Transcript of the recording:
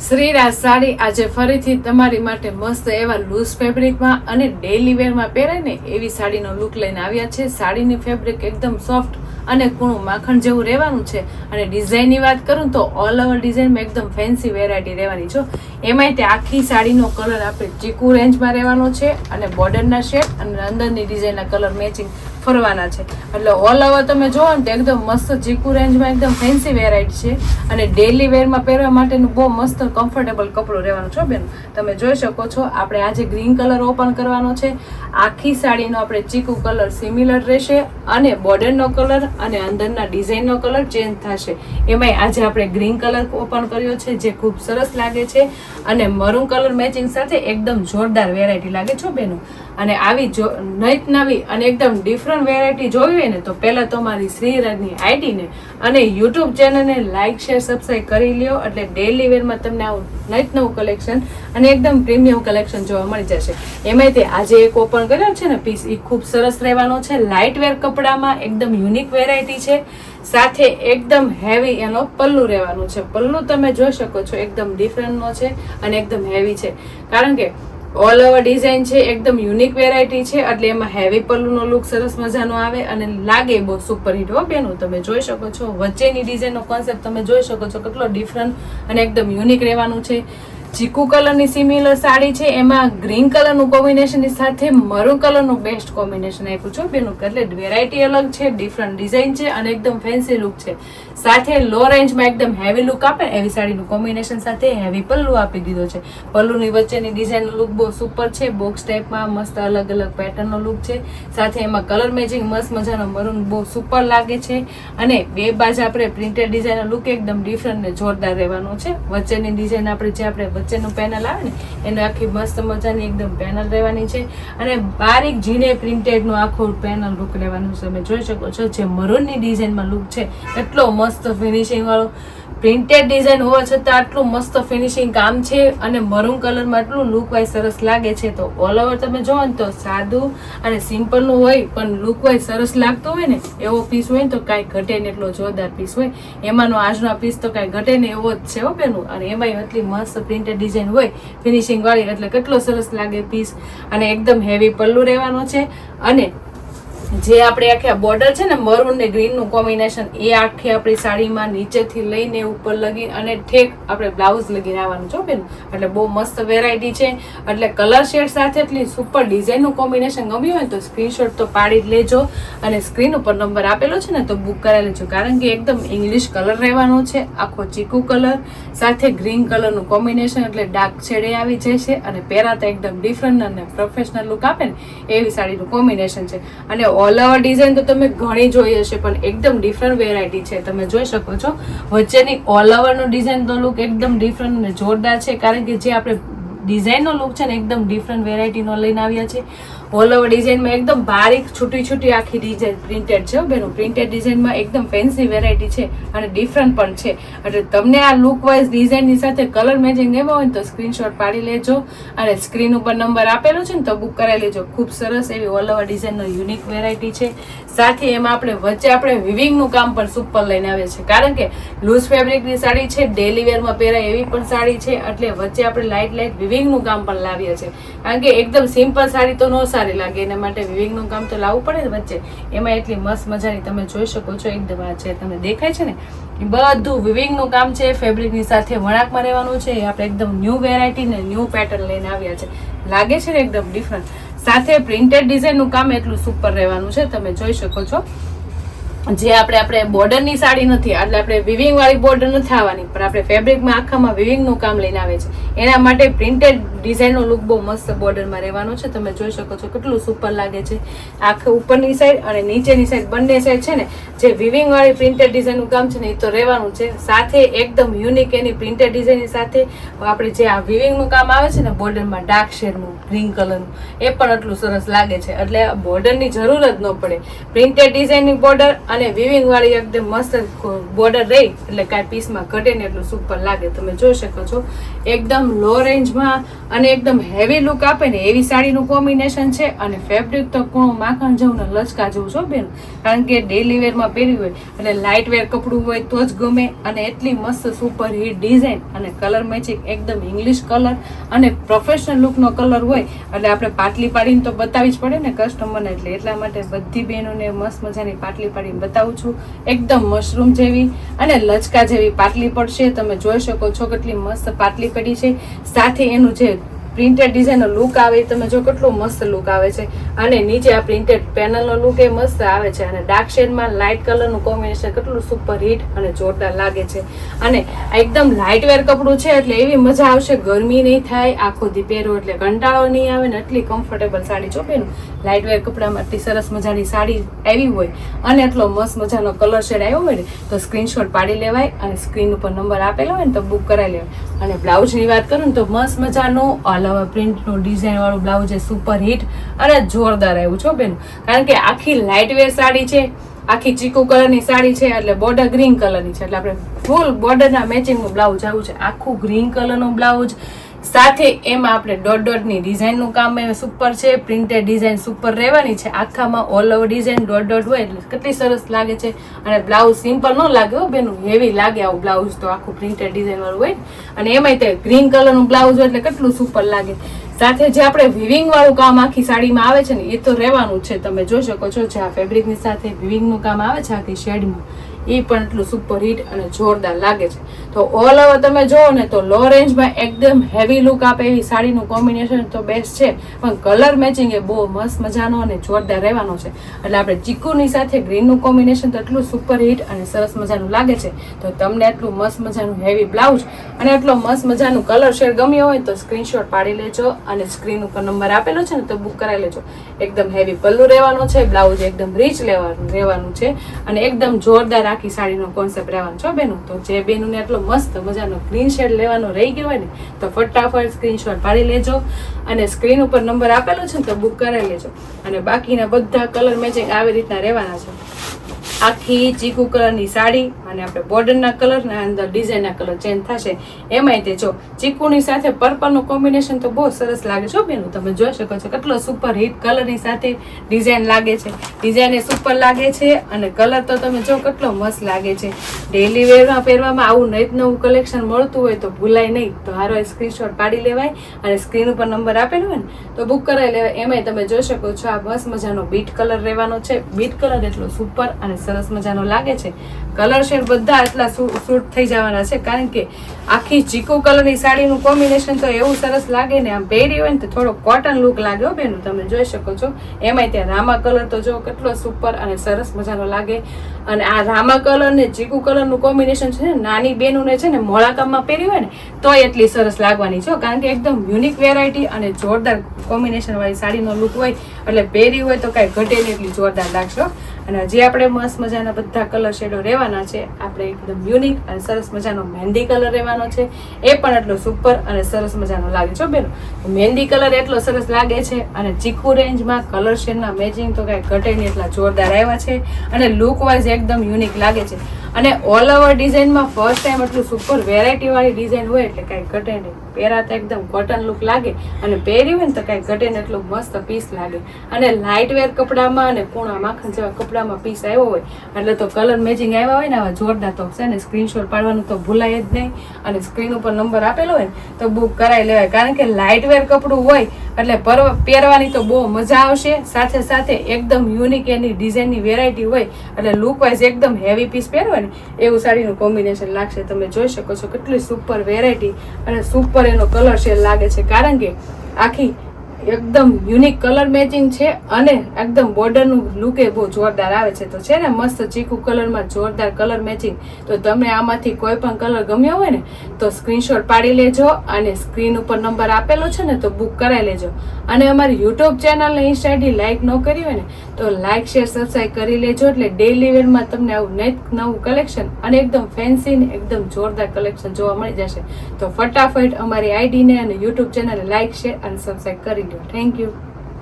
શ્રીરાજ સાડી આજે ફરીથી તમારી માટે મસ્ત એવા લૂઝ ફેબ્રિકમાં અને ડેલી વેરમાં પહેરાય ને એવી સાડીનો લુક લઈને આવ્યા છે. સાડીની ફેબ્રિક એકદમ સોફ્ટ અને કૂણું માખણ જેવું રહેવાનું છે. અને ડિઝાઇનની વાત કરું તો ઓલ ઓવર ડિઝાઇનમાં એકદમ ફેન્સી વેરાયટી રહેવાની છે. એમાંય તે આખી સાડીનો કલર આપણે ચીકુ રેન્જમાં રહેવાનો છે અને બોર્ડરના શેડ અને અંદરની ડિઝાઇનના કલર મેચિંગ ફરવાના છે. એટલે ઓલ ઓવર તમે જોવો ને તો એકદમ મસ્ત ચીકુ રેન્જમાં એકદમ ફેન્સી વેરાયટી છે અને ડેલી વેરમાં પહેરવા માટેનું બહુ મસ્ત કમ્ફર્ટેબલ કપડું રહેવાનું છે બેન. તમે જોઈ શકો છો આપણે આજે ગ્રીન કલર ઓપન કરવાનો છે. આખી સાડીનો આપણે ચીકુ કલર સિમિલર રહેશે અને બોર્ડરનો કલર અને અંદરના ડિઝાઇનનો કલર ચેન્જ થશે. એમાંય આજે આપણે ગ્રીન કલર ઓપન કર્યો છે જે ખૂબ સરસ લાગે છે અને મરૂન કલર મેચિંગ સાથે એકદમ જોરદાર વેરાયટી લાગે છે બેનો. અને આવી નવી અને એકદમ ડિફરન્ટ વેરાયટી જોવી હોય ને તો પહેલાં તમારી શ્રીરાજની આઈડીને અને યુટ્યુબ ચેનલને લાઇક શેર સબસ્ક્રાઈબ કરી લ્યો. એટલે ડેલી વેરમાં તમને આવું નવું કલેક્શન અને એકદમ પ્રીમિયમ કલેક્શન જોવા મળી જશે. એમાંય તે આજે એક ઓપન કર્યો છે ને પીસ એ ખૂબ સરસ રહેવાનો છે. લાઇટ વેર કપડામાં એકદમ યુનિક વેરાયટી છે. સાથે એકદમ હેવી એનો પલ્લુ રહેવાનું છે. પલ્લુ તમે જોઈ શકો છો એકદમ ડિફરન્ટનો છે અને એકદમ હેવી છે કારણ કે ઓલ ઓવર ડિઝાઇન છે. એકદમ યુનિક વેરાયટી છે એટલે એમાં હેવી પલ્લુનો લુક સરસ મજાનો આવે અને લાગે બહુ સુપર હિટ હો બેનું. તમે જોઈ શકો છો વચ્ચેની ડિઝાઇનનો કોન્સેપ્ટ તમે જોઈ શકો છો કેટલો ડિફરન્ટ અને એકદમ યુનિક રહેવાનું છે. ચીકુ કલરની સિમિલર સાડી છે એમાં ગ્રીન કલરનું કોમ્બિનેશનની સાથે મરૂન કલરનું બેસ્ટ કોમ્બિનેશન આપ્યું છે બેનું. એટલે વેરાયટી અલગ છે, ડિફરન્ટ ડિઝાઇન છે અને એકદમ ફેન્સી લુક છે. સાથે લો રેન્જમાં એકદમ હેવી લુક આપે એવી સાડીનું કોમ્બિનેશન સાથે હેવી પલ્લુ આપી દીધો છે. પલ્લુની વચ્ચેની ડિઝાઇનનો લુક બહુ સુપર છે. બોક્સ ટાઈપમાં મસ્ત અલગ અલગ પેટર્નનો લુક છે. સાથે એમાં કલર મેચિંગ મસ્ત મજાનો મરૂન બહુ સુપર લાગે છે. અને બે બાજુ આપણે પ્રિન્ટેડ ડિઝાઇનનો લુક એકદમ ડિફરન્ટ ને જોરદાર રહેવાનો છે. વચ્ચેની ડિઝાઇન આપણે જે આપણે વચ્ચેનું પેનલ આવે ને એનો આખી મસ્ત મજાની એકદમ પેનલ રહેવાની છે અને બારીક ઝીણે પ્રિન્ટેડનું આખું પેનલ લુક રહેવાનું છે. તમે જોઈ શકો છો જે મરૂનની ડિઝાઇનમાં લુક છે એટલો મસ્ત ફિનિશિંગ વાળો પ્રિન્ટેડ ડિઝાઇન હોવા છતાં આટલું મસ્ત ફિનિશિંગ કામ છે અને મરૂન કલરમાં એટલું લુક વાઇઝ સરસ લાગે છે. તો ઓલ ઓવર તમે જોવો ને તો સાદું અને સિમ્પલનું હોય પણ લુક વાઇઝ સરસ લાગતો હોય ને એવો પીસ હોય ને તો કાંઈ ઘટે ને એટલો જોરદાર પીસ હોય. એમાંનો આજનો પીસ તો કાંઈ ઘટે ને એવો જ છે હો બેનું. અને એમાંય એટલી મસ્ત પ્રિન્ટેડ ડિઝાઇન હોય ફિનિશિંગ વાળી એટલે કેટલો સરસ લાગે પીસ. અને એકદમ હેવી પલ્લુ રહેવાનો છે અને જે આપણે આખી બોર્ડર છે ને મરૂન ને ગ્રીન નું કોમ્બિનેશન એ આખી આપણી સાડીમાં નીચેથી લઈને ઉપર લગી અને ઠેક આપણે બ્લાઉઝ લગીને આવવાનું છો બેન. એટલે બહુ મસ્ત વેરાયટી છે. એટલે કલર શેડ સાથે એટલી સુપર ડિઝાઇનનું કોમ્બિનેશન ગમ્યું હોય તો સ્ક્રીનશોટ તો પાડી જ લેજો અને સ્ક્રીન ઉપર નંબર આપેલો છે ને તો બુક કરાવી લેજો કારણ કે એકદમ ઇંગ્લિશ કલર રહેવાનો છે. આખો ચીકુ કલર સાથે ગ્રીન કલરનું કોમ્બિનેશન એટલે ડાર્ક શેડે આવી જશે અને પહેરાતા એકદમ ડિફરન્ટ અને પ્રોફેશનલ લુક આપે ને એવી સાડીનું કોમ્બિનેશન છે. અને ઓલ ઓવર ડિઝાઇન તો તમે ઘણી જોઈ હશે પણ એકદમ ડિફરન્ટ વેરાયટી છે. તમે જોઈ શકો છો વચ્ચેની ઓલ ઓવરનો ડિઝાઇનનો લુક એકદમ ડિફરન્ટ અને જોરદાર છે કારણ કે જે આપણે ડિઝાઇનનો લુક છે ને એકદમ ડિફરન્ટ વેરાયટીનો લઈને આવ્યા છે. ઓલ ઓવર ડિઝાઇનમાં એકદમ બારીક છૂટી આખી ડિઝાઇન પ્રિન્ટેડ છે બેનું. પ્રિન્ટેડ ડિઝાઇનમાં એકદમ ફેન્સી વેરાયટી છે અને ડિફરન્ટ પણ છે. એટલે તમને આ લુક વાઇઝ ડિઝાઇનની સાથે કલર મેચિંગ લેવા હોય તો સ્ક્રીનશોટ પાડી લેજો અને સ્ક્રીન ઉપર નંબર આપેલો છે ને તો બુક કરાવી લેજો. ખૂબ સરસ એવી ઓલ ઓવર ડિઝાઇનનો યુનિક વેરાયટી છે. સાથે એમાં આપણે વચ્ચે આપણે વિવિંગનું કામ પણ સુપર લઈને આવે છે કારણ કે લૂઝ ફેબ્રિકની સાડી છે ડેલી વેરમાં પહેરાય એવી પણ સાડી છે. એટલે વચ્ચે આપણે લાઇટ વિવિંગનું કામ પણ લાવીએ છીએ કારણ કે એકદમ સિમ્પલ સાડી તો ન સારી લાગે એના માટે વિવિંગનું કામ તો લાવવું પડે ને વચ્ચે. એમાં એટલી મસ્ત મજાની તમે જોઈ શકો છો એકદમ આ છે તમને દેખાય છે ને એ બધું વિવિંગનું કામ છે. ફેબ્રિકની સાથે વણાકમાં રહેવાનું છે. આપણે એકદમ ન્યૂ વેરાયટી ને ન્યૂ પેટર્ન લઈને આવ્યા છે. લાગે છે ને એકદમ ડિફરન્ટ. સાથે પ્રિન્ટેડ ડિઝાઇનનું કામ એટલું સુપર રહેવાનું છે. તમે જોઈ શકો છો જે આપણે બોર્ડરની સાડી નથી એટલે આપણે વિવિંગ વાળી બોર્ડર નથી આવવાની પણ આપણે ફેબ્રિકમાં આખામાં વિવિંગનું કામ લઈને આવે છે. એના માટે પ્રિન્ટેડ ડિઝાઇનનો લુક બહુ મસ્ત બોર્ડરમાં રહેવાનો છે. તમે જોઈ શકો છો કેટલું સુપર લાગે છે. આખે ઉપરની સાઈડ અને નીચેની સાઈડ બંને સાઈડ છે ને જે વિવિંગ વાળી પ્રિન્ટેડ ડિઝાઇનનું કામ છે ને એ તો રહેવાનું છે. સાથે એકદમ યુનિક એની પ્રિન્ટેડ ડિઝાઇનની સાથે આપણે જે આ વિવિંગનું કામ આવે છે ને બોર્ડરમાં ડાર્ક શેડનું ગ્રીન કલરનું એ પણ એટલું સરસ લાગે છે. એટલે બોર્ડરની જરૂર જ ન પડે. પ્રિન્ટેડ ડિઝાઇનની બોર્ડર અને વિવિંગ વાળી એકદમ મસ્ત બોર્ડર રહી એટલે કાંઈ પીસમાં ઘટે ને એટલું સુપર લાગે. તમે જોઈ શકો છો એકદમ લો રેન્જમાં અને એકદમ હેવી લુક આપે ને એવી સાડીનું કોમ્બિનેશન છે. અને ફેબ્રિક તો કૂણું માખણ જેવું ને લચકા જેવું છો બેન, કારણ કે ડેલી વેરમાં પહેર્યું હોય અને લાઇટ વેર કપડું હોય તો જ ગમે. અને એટલી મસ્ત સુપર હિટ ડિઝાઇન અને કલર મેચિંગ એકદમ ઇંગ્લિશ કલર અને પ્રોફેશનલ લુકનો કલર હોય એટલે આપણે પાટલી પાડીને તો બતાવી જ પડે ને કસ્ટમરને. એટલે એટલા માટે બધી બહેનોને મસ્ત મજાની પાટલી પાડીને બતાવું છું. એકદમ મશરૂમ જેવી અને લચકા જેવી પાટલી પડશે. તમે જોઈ શકો છો કેટલી મસ્ત પાટલી પડી છે. સાથે એનું જે પ્રિન્ટેડ ડિઝાઇનનો લુક આવે તમે જો કેટલો મસ્ત લુક આવે છે. અને નીચે આ પ્રિન્ટેડ પેનલનો લુક એ મસ્ત આવે છે. અને ડાર્ક શેડમાં લાઇટ કલરનું કોમ્બિનેશન કેટલું સુપર હિટ અને જોરદાર લાગે છે. અને એકદમ લાઇટ વેર કપડું છે એટલે એવી મજા આવશે, ગરમી નહીં થાય, આખો દી પહેરો એટલે કંટાળો નહીં આવે ને એટલી કમ્ફર્ટેબલ સાડી જો બેન. લાઇટ વેર કપડામાં આટલી સરસ મજાની સાડી આવી હોય અને એટલો મસ્ત મજાનો કલર શેડ આવ્યો હોય ને તો સ્ક્રીનશોટ પાડી લેવાય અને સ્ક્રીન ઉપર નંબર આપેલો હોય ને તો બુક કરાવી લેવાય. અને બ્લાઉઝની વાત કરું ને તો મસ્ત મજાનું અલાવા પ્રિન્ટનું ડિઝાઇન વાળું બ્લાઉઝ છે, સુપર હિટ અને જોરદાર આવ્યું છો બેન. કારણ કે આખી લાઇટ વેર સાડી છે, આખી ચીકુ કલરની સાડી છે એટલે બોર્ડર ગ્રીન કલરની છે એટલે આપણે ફૂલ બોર્ડરના મેચિંગનું બ્લાઉઝ આવ્યું છે. આખું ગ્રીન કલરનું બ્લાઉઝ સાથે એમાં આપણે ડોટની ડિઝાઇનનું કામ સુપર છે. પ્રિન્ટેડ ડિઝાઇન સુપર રહેવાની છે. આખામાં ઓલ ઓવર ડિઝાઇન ડોટ હોય એટલે કેટલી સરસ લાગે છે. અને બ્લાઉઝ સિમ્પલ ન લાગે હો બેનું, હેવી લાગે આવું બ્લાઉઝ તો આખું પ્રિન્ટેડ ડિઝાઇન વાળું હોય. અને એમાંય તે ગ્રીન કલરનું બ્લાઉઝ હોય એટલે કેટલું સુપર લાગે. સાથે જે આપણે વિવિંગ વાળું કામ આખી સાડીમાં આવે છે ને એ તો રહેવાનું છે. તમે જોઈ શકો છો જે આ ફેબ્રિકની સાથે વિવિંગનું કામ આવે છે આખી શેડમાં એ પણ એટલું સુપર હિટ અને જોરદાર લાગે છે. તો ઓલ ઓવર તમે જોવો ને તો લો રેન્જમાં એકદમ હેવી લુક આપે એવી સાડીનું કોમ્બિનેશન તો બેસ્ટ છે. પણ કલર મેચિંગ એ બહુ મસ્ત મજાનો અને જોરદાર રહેવાનો છે. એટલે આપણે ચીકુની સાથે ગ્રીનનું કોમ્બિનેશન તો એટલું સુપર હિટ અને સરસ મજાનું લાગે છે. તો તમને એટલું મસ્ત મજાનું હેવી બ્લાઉઝ અને એટલો મસ્ત મજાનું કલર શેડ ગમ્યો હોય તો સ્ક્રીનશોટ પાડી લેજો અને સ્ક્રીન ઉપર નંબર આપેલો છે ને તો બુક કરાવી લેજો. એકદમ હેવી પલ્લુ રહેવાનો છે, બ્લાઉઝ એકદમ રીચ રહેવાનું છે અને એકદમ જોરદાર આખી સાડીનો કોન્સેપ્ટ રહેવાનો છો બેનું. તો જે બેનુને એટલો મસ્ત મજાનો ગ્રીન શેડ લેવાનો રહી ગયો હોય ને તો ફટાફટ સ્ક્રીનશોટ પાડી લેજો અને સ્ક્રીન ઉપર નંબર આપેલો છે ને તો બુક કરાવી લેજો. અને બાકીના બધા કલર મેચિંગ આવી રીતના રહેવાના છે. આખી ચીકુ કલરની સાડી અને આપણે બોર્ડરના કલર ને અંદર ડિઝાઇનના કલર ચેન્જ થશે. એમાંય તે જો ચીકુની સાથે પર્પલનું કોમ્બિનેશન તો બહુ સરસ લાગે છે બેનું. તમે જોઈ શકો છો કેટલો સુપર હિટ કલરની સાથે ડિઝાઇન લાગે છે. ડિઝાઇન એ સુપર લાગે છે અને કલર તો તમે જો કેટલો મસ્ત લાગે છે. ડેલી વેરમાં પહેરવામાં આવું નવું કલેક્શન મળતું હોય તો ભૂલાય નહીં. તો હારો સ્ક્રીનશોટ પાડી લેવાય અને સ્ક્રીન ઉપર નંબર આપેલો હોય ને તો બુક કરાવી લેવાય. એમાંય તમે જોઈ શકો છો આ મસ્ત મજાનો બીટ કલર રહેવાનો છે. બીટ કલર એટલો સુપર અને સરસ મજાનો લાગે છે. કલર શેડ બધા એટલા શૂટ થઈ જવાના છે કારણ કે આખી ચીકુ કલરની સાડીનું કોમ્બિનેશન તો એવું સરસ લાગે ને આમ પહેરી હોય ને તો થોડો કોટન લુક લાગે હો બેનું. તમે જોઈ શકો છો એમાંય ત્યાં રામા કલર તો જો કેટલો સુપર અને સરસ મજાનો લાગે. અને આ રામા કલર ને ચીકુ કલરનું કોમ્બિનેશન છે ને નાની બેનુને છે ને મોળાકામમાં પહેરી હોય ને તો એટલી સરસ લાગવાની છે કારણ કે એકદમ યુનિક વેરાયટી અને જોરદાર કોમ્બિનેશન વાળી સાડીનો લુક હોય એટલે પહેરી હોય તો કાંઈ ઘટે નહીં એટલી જોરદાર લાગશે. અને જે આપણે મસ્ત મજાના બધા કલર શેડો રહેવાના છે આપણે એકદમ યુનિક અને સરસ મજાનો મહેંદી કલર રહેવાનો છે. એ પણ એટલો સુપર અને સરસ મજાનો લાગે છે બેનો. મહેંદી કલર એટલો સરસ લાગે છે અને ચીકુ રેન્જમાં કલર શેડના મેચિંગ તો કાંઈ ઘટે નહીં એટલા જોરદાર આવ્યા છે અને લુક વાઇઝ એકદમ યુનિક લાગે છે. અને ઓલ ઓવર ડિઝાઇનમાં ફર્સ્ટ ટાઈમ એટલું સુપર વેરાયટી વાળી ડિઝાઇન હોય એટલે કાંઈ ઘટે નહીં. પહેરાતા એકદમ કોટન લુક લાગે અને પહેરી હોય ને તો કાંઈ ઘટે ને એટલું મસ્ત પીસ લાગે. અને લાઇટ વેર કપડામાં અને પૂણા માખણ જેવા કપડામાં પીસ આવ્યો હોય એટલે તો કલર મેચિંગ આવ્યા હોય ને આવા જોરદાર તો છે ને સ્ક્રીનશોટ પાડવાનું તો ભૂલાય જ નહીં. અને સ્ક્રીન ઉપર નંબર આપેલો હોય ને તો બુક કરાવી લેવાય કારણ કે લાઇટ વેર કપડું હોય એટલે પહેરવાની તો બહુ મજા આવશે. સાથે સાથે એકદમ યુનિક એની ડિઝાઇનની વેરાયટી હોય એટલે લુક વાઇઝ એકદમ હેવી પીસ પહેરવા ને એવું સાડીનું કોમ્બિનેશન લાગશે. તમે જોઈ શકો છો કેટલી સુપર વેરાયટી અને સુપર એનો કલર શેડ લાગે છે કારણ કે આખી એકદમ યુનિક કલર મેચિંગ છે અને એકદમ બોર્ડરનું લુક એ બહુ જોરદાર આવે છે. તો છે ને મસ્ત ચીકુ કલરમાં જોરદાર કલર મેચિંગ. તો તમે આમાંથી કોઈ પણ કલર ગમ્યો હોય ને તો સ્ક્રીનશોટ પાડી લેજો અને સ્ક્રીન ઉપર નંબર આપેલો છે ને તો બુક કરાવી લેજો. અને અમારી યુટ્યુબ ચેનલને ઇન્સ્ટા આઈડી લાઇક ન કરી હોય ને તો લાઇક શેર સબસ્ક્રાઈબ કરી લેજો એટલે ડેલી વેરમાં તમને આવું નવું કલેક્શન અને એકદમ ફેન્સી ને એકદમ જોરદાર કલેક્શન જોવા મળી જશે. તો ફટાફટ અમારી આઈડીને અને યુટ્યુબ ચેનલને લાઇક શેર અને સબસ્ક્રાઈબ કરી લો. Thank you.